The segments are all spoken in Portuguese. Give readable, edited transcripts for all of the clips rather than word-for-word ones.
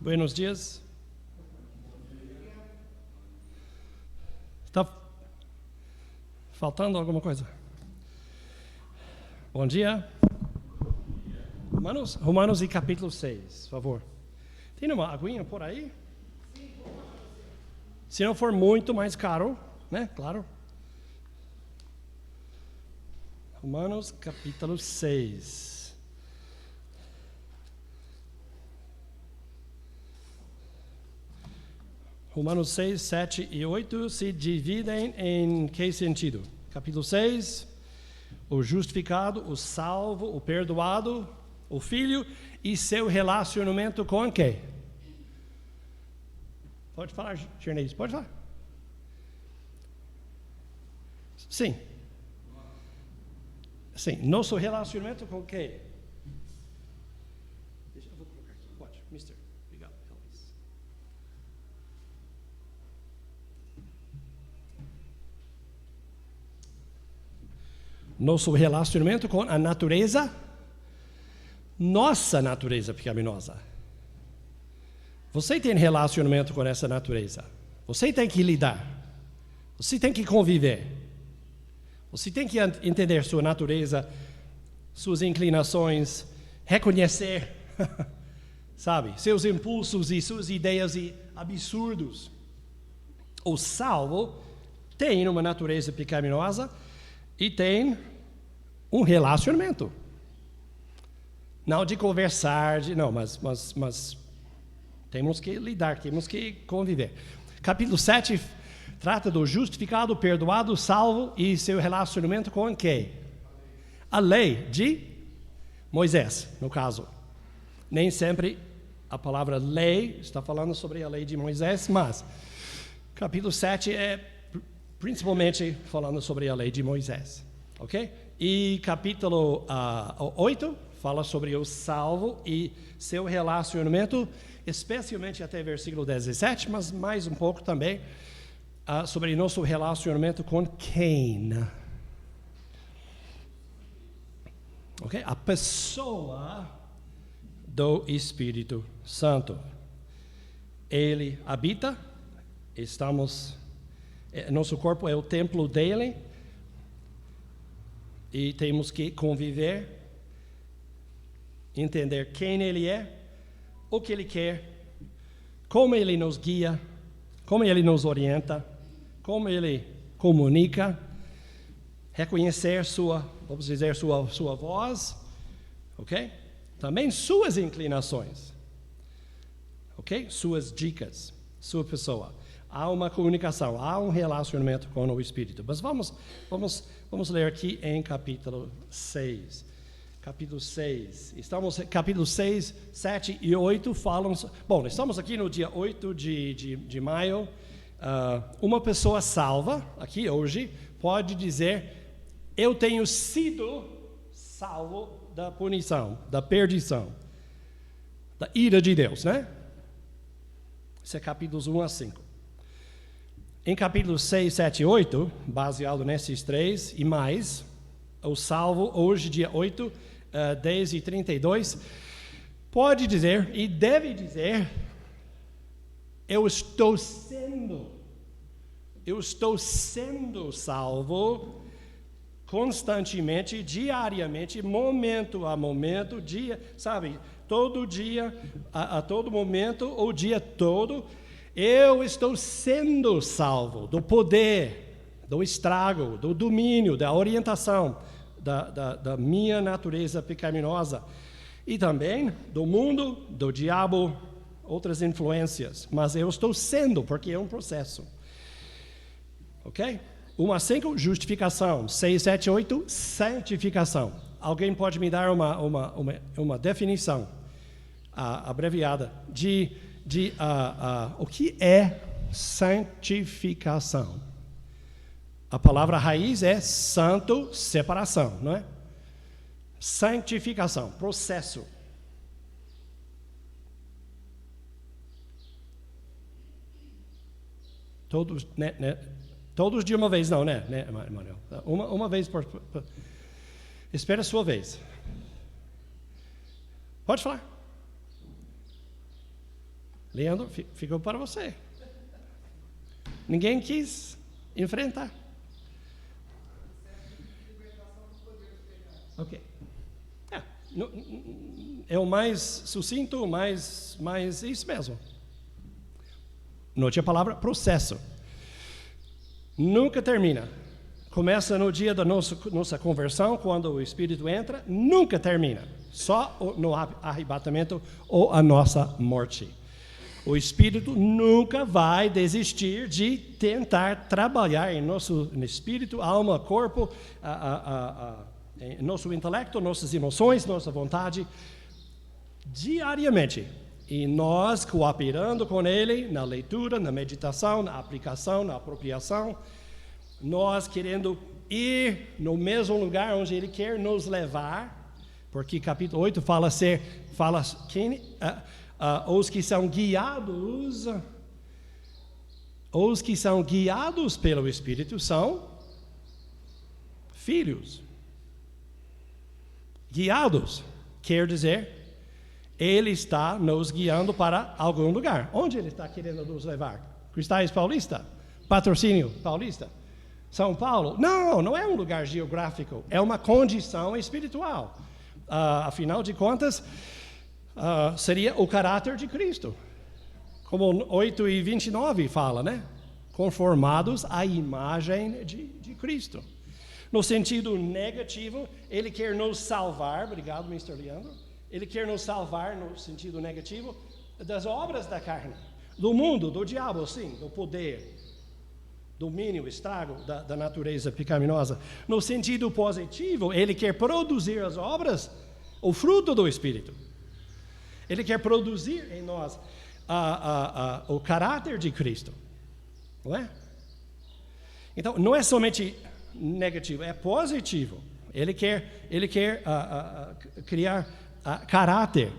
Buenos dias. Está faltando alguma coisa? Bom dia. Romanos e capítulo 6, por favor. Tem uma aguinha por aí? Se não for muito mais caro, né? Claro. Romanos capítulo 6. Romanos 6, 7 e 8 se dividem em que sentido? Capítulo 6, o justificado, o salvo, o perdoado, o filho e seu relacionamento com quem? Pode falar, Gerneis, pode falar. Sim. Sim, nosso relacionamento com quem? Eu vou colocar aqui, pode, mister. Obrigado, Elvis. Nosso relacionamento com a natureza, nossa natureza pecaminosa. Você tem relacionamento com essa natureza. Você tem que lidar. Você tem que conviver. Você tem que entender sua natureza, suas inclinações, reconhecer, sabe, seus impulsos e suas ideias absurdos. O salvo tem uma natureza pecaminosa e tem um relacionamento. Não de conversar, mas temos que lidar, temos que conviver. Capítulo 7 trata do justificado, perdoado, salvo e seu relacionamento com quem? A lei de Moisés, no caso. Nem sempre a palavra lei está falando sobre a lei de Moisés, mas capítulo 7 é principalmente falando sobre a lei de Moisés. Ok? E capítulo 8 fala sobre o salvo e seu relacionamento, especialmente até versículo 17, mas mais um pouco também sobre nosso relacionamento com quem? Ok? A pessoa do Espírito Santo. Ele habita, nosso corpo é o templo dele e temos que conviver, entender quem ele é, o que ele quer, como ele nos guia, como ele nos orienta, como ele comunica, reconhecer sua voz, ok? Também suas inclinações, ok? Suas dicas, sua pessoa. Há uma comunicação, há um relacionamento com o Espírito. Mas vamos ler aqui em capítulo 6. Capítulo 6. Capítulo 6, 7 e 8 falam... Bom, estamos aqui no dia 8 de maio. Uma pessoa salva, aqui hoje, pode dizer: eu tenho sido salvo da punição, da perdição, da ira de Deus, né? Isso é capítulos 1 a 5. Em capítulos 6, 7 e 8, baseado nesses três e mais, o salvo, hoje, dia 8, 10 e 32, pode dizer e deve dizer: eu estou sendo salvo constantemente, diariamente, momento a momento, todo dia, a todo momento, o dia todo. Eu estou sendo salvo do poder, do estrago, do domínio, da orientação da minha natureza pecaminosa e também do mundo, do diabo, outras influências. Mas eu estou sendo, porque é um processo. Ok? 1 a 5, justificação. 6, 7, 8, santificação. Alguém pode me dar uma definição abreviada de o que é santificação? A palavra raiz é santo, separação, não é? Santificação, processo. Todos, né? Todos de uma vez, não, né, Manuel? Uma vez por... Espera a sua vez. Pode falar. Leandro, ficou para você. Ninguém quis enfrentar. Ok. É o mais sucinto, mais isso mesmo. Note a palavra processo. Nunca termina. Começa no dia da nossa conversão, quando o Espírito entra, nunca termina. Só no arrebatamento ou a nossa morte. O Espírito nunca vai desistir de tentar trabalhar em nosso espírito, alma, corpo, nosso intelecto, nossas emoções, nossa vontade, diariamente. E nós cooperando com Ele na leitura, na meditação, na aplicação, na apropriação, nós querendo ir no mesmo lugar onde Ele quer nos levar, porque capítulo 8 fala os que são guiados pelo Espírito são filhos. Guiados quer dizer, Ele está nos guiando para algum lugar. Onde Ele está querendo nos levar? Cristais Paulista? Patrocínio Paulista? São Paulo? Não é um lugar geográfico, é uma condição espiritual. Afinal de contas, seria o caráter de Cristo. Como 8:29 fala, né? Conformados à imagem de Cristo. No sentido negativo, Ele quer nos salvar, obrigado, Mr. Leandro, Ele quer nos salvar no sentido negativo das obras da carne, do mundo, do diabo, sim, do poder, domínio, estrago da natureza pecaminosa. No sentido positivo, Ele quer produzir as obras, o fruto do Espírito. Ele quer produzir em nós o caráter de Cristo, não é? Então, não é somente negativo, é positivo. Ele quer criar caráter,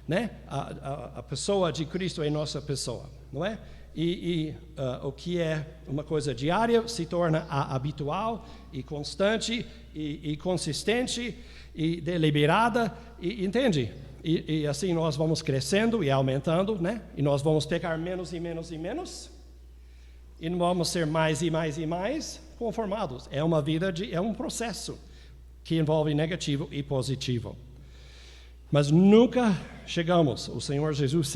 né? A pessoa de Cristo em nossa pessoa, não é? E o que é uma coisa diária se torna habitual e constante e consistente e deliberada, entende? E assim nós vamos crescendo e aumentando, né? E nós vamos pecar menos e menos e menos. E não vamos ser mais e mais e mais conformados. É uma vida é um processo que envolve negativo e positivo. Mas nunca chegamos, o Senhor Jesus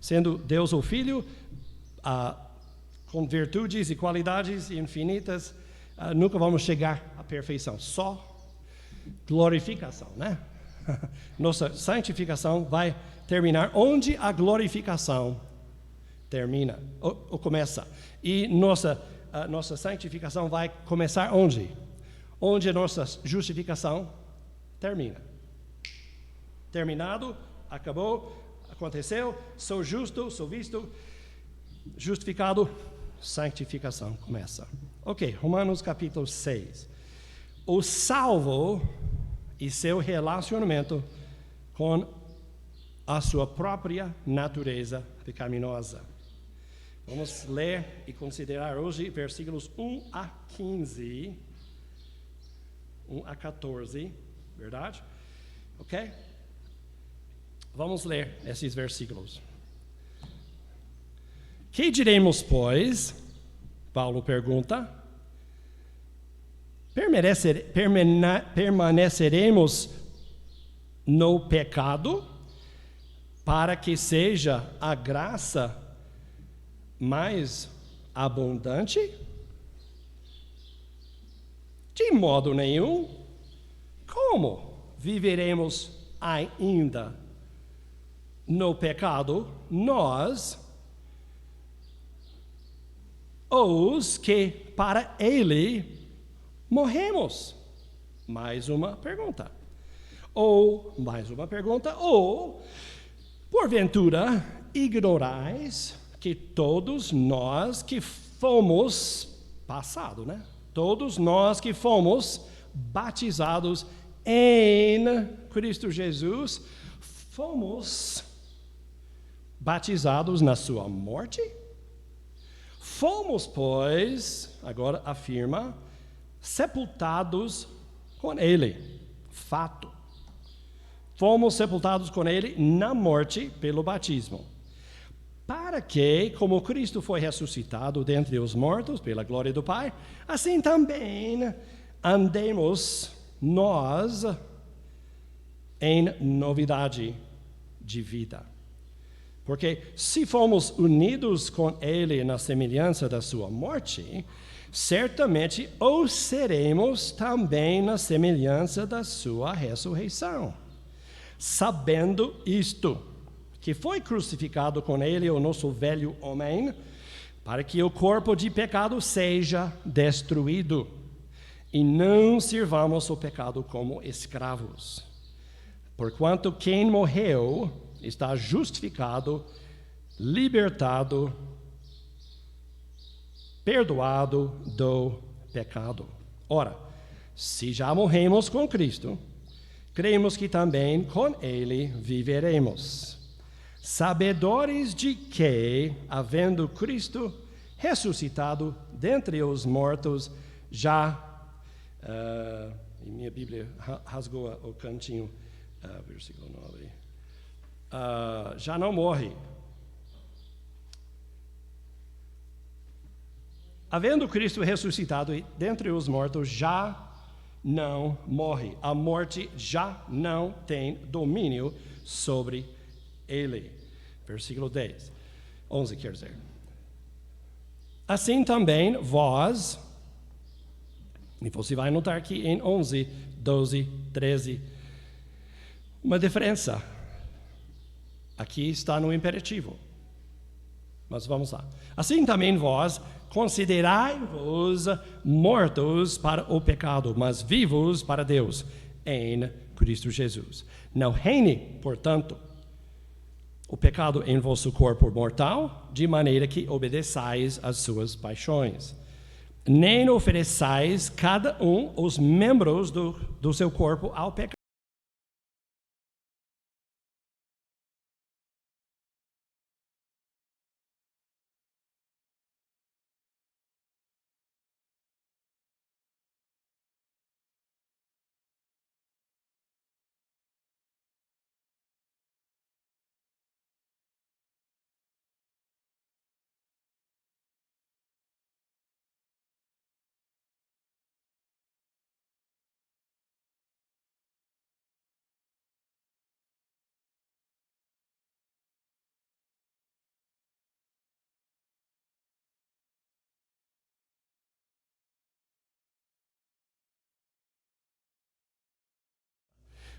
sendo Deus o Filho, com virtudes e qualidades infinitas, nunca vamos chegar à perfeição. Só glorificação, né? Nossa santificação vai terminar onde a glorificação termina, ou começa. E nossa santificação vai começar onde? Onde a nossa justificação termina. Terminado, acabou, aconteceu, sou justo, sou visto, justificado, santificação começa. Ok, Romanos capítulo 6. O salvo e seu relacionamento com a sua própria natureza pecaminosa. Vamos ler e considerar hoje versículos 1 a 15, 1 a 14, verdade? Ok? Vamos ler esses versículos. Que diremos, pois? Paulo pergunta. Permaneceremos no pecado para que seja a graça mais abundante? De modo nenhum. Como viveremos ainda no pecado, nós, os que para ele morremos? Mais uma pergunta. Ou, porventura, ignorais que todos nós que fomos, passado, né? Todos nós que fomos batizados em Cristo Jesus, fomos batizados na sua morte? Fomos, pois, agora afirma, sepultados com ele. Fato. Fomos sepultados com ele na morte pelo batismo, para que, como Cristo foi ressuscitado dentre os mortos pela glória do Pai, assim também andemos nós em novidade de vida. Porque se fomos unidos com Ele na semelhança da sua morte, certamente o seremos também na semelhança da sua ressurreição. Sabendo isto, que foi crucificado com Ele o nosso velho homem, para que o corpo de pecado seja destruído, e não sirvamos o pecado como escravos. Porquanto quem morreu está justificado, libertado, perdoado do pecado. Ora, se já morremos com Cristo, cremos que também com Ele viveremos. Sabedores de que, havendo Cristo ressuscitado dentre os mortos, já... minha Bíblia rasgou o cantinho, versículo 9. Já não morre. Havendo Cristo ressuscitado dentre os mortos, já não morre. A morte já não tem domínio sobre ele. Versículo 10. 11 quer dizer. Assim também vós, e você vai notar que em 11, 12, 13, uma diferença. Aqui está no imperativo. Mas vamos lá. Assim também vós, considerai-vos mortos para o pecado, mas vivos para Deus, em Cristo Jesus. Não reine, portanto, o pecado em vosso corpo mortal, de maneira que obedeçais às suas paixões. Nem ofereçais cada um os membros do seu corpo ao pecado.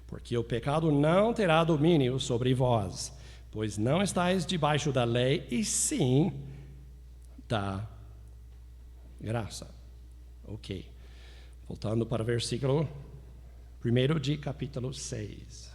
Porque o pecado não terá domínio sobre vós, pois não estáis debaixo da lei, e sim da graça. Ok. Voltando para o versículo 1 de capítulo 6.